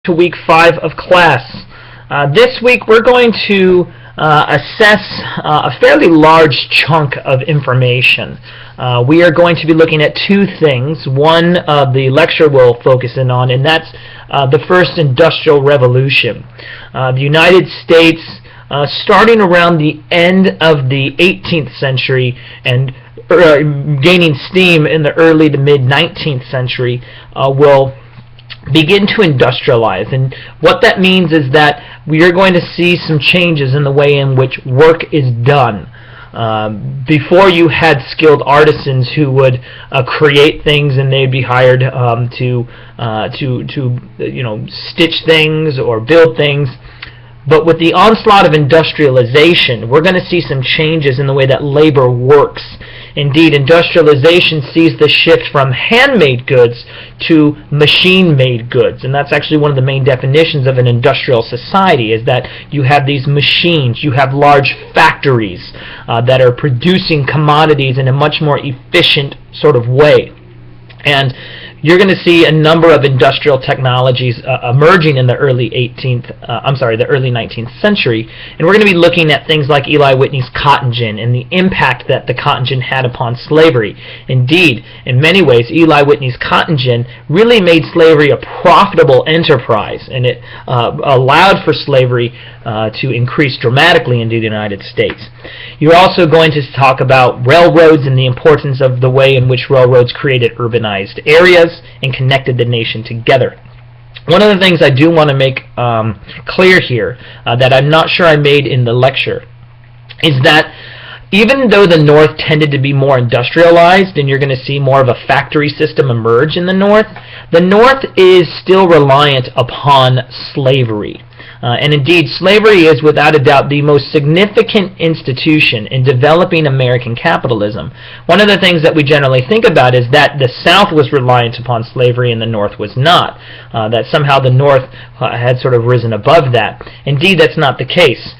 To week 5 of class. This week we're going to assess a fairly large chunk of information. We are going to be looking at two things. One the lecture will focus in on, and that's the first industrial revolution. The United States, starting around the end of the 18th century and gaining steam in the early to mid 19th century, will begin to industrialize. And what that means is that we are going to see some changes in the way in which work is done. Before, you had skilled artisans who would create things, and they'd be hired to stitch things or build things. But with the onslaught of industrialization, we're going to see some changes in the way that labor works. Indeed, industrialization sees the shift from handmade goods to machine-made goods. And that's actually one of the main definitions of an industrial society, is that you have these machines, you have large factories that are producing commodities in a much more efficient sort of way. And you're going to see a number of industrial technologies emerging in the early 19th century, and we're going to be looking at things like Eli Whitney's cotton gin and the impact that the cotton gin had upon slavery. Indeed, in many ways, Eli Whitney's cotton gin really made slavery a profitable enterprise, and it allowed for slavery to increase dramatically in the United States. You're also going to talk about railroads and the importance of the way in which railroads created urbanized areas and connected the nation together. One of the things I do want to make clear here that I'm not sure I made in the lecture is that even though the North tended to be more industrialized and you're going to see more of a factory system emerge in the North is still reliant upon slavery. And indeed, slavery is without a doubt the most significant institution in developing American capitalism. One of the things that we generally think about is that the South was reliant upon slavery and the North was not. That somehow the North had sort of risen above that. Indeed, that's not the case.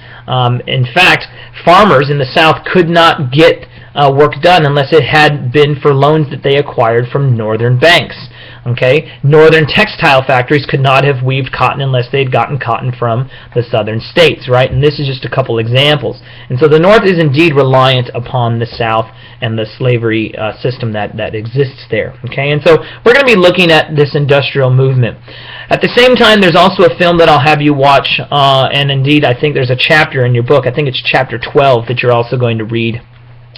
In fact, farmers in the South could not get work done unless it had been for loans that they acquired from northern banks. Okay, northern textile factories could not have weaved cotton unless they'd gotten cotton from the southern states, right? And this is just a couple examples. And so the North is indeed reliant upon the South and the slavery system that exists there. Okay, and so we're going to be looking at this industrial movement. At the same time, there's also a film that I'll have you watch, and indeed I think there's a chapter in your book, I think it's chapter 12, that you're also going to read,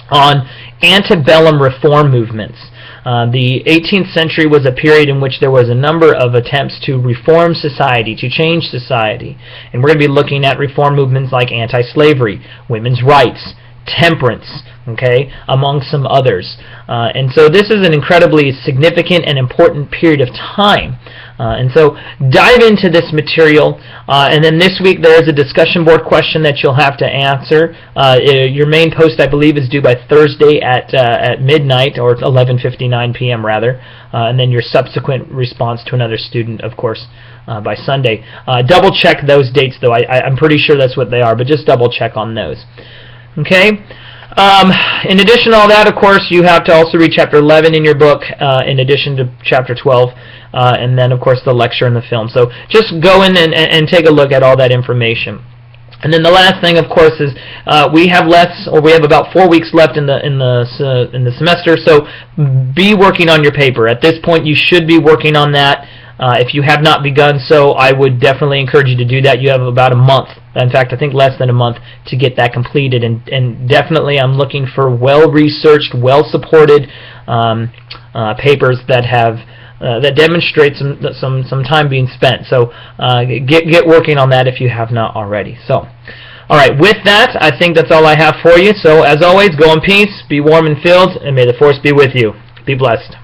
on antebellum reform movements. The 18th century was a period in which there was a number of attempts to reform society, to change society. And we're going to be looking at reform movements like anti-slavery, women's rights, temperance, okay, among some others. And so this is an incredibly significant and important period of time. And so dive into this material, and then this week there is a discussion board question that you'll have to answer. Your main post, I believe, is due by Thursday at midnight, or 11:59 p.m. rather, and then your subsequent response to another student, of course, by Sunday. Double check those dates, though. I'm pretty sure that's what they are, but just double check on those. Okay. In addition to all that, of course, you have to also read chapter 11 in your book, in addition to chapter 12, and then, of course, the lecture and the film. So just go in and take a look at all that information. And then the last thing, of course, is we have about 4 weeks left in the semester. So be working on your paper. At this point, you should be working on that. If you have not begun so, I would definitely encourage you to do that. You have about a month. In fact, I think less than a month to get that completed. And definitely I'm looking for well-researched, well-supported papers that have that demonstrate some time being spent. So get working on that if you have not already. So, all right, with that, I think that's all I have for you. So as always, go in peace, be warm and filled, and may the Force be with you. Be blessed.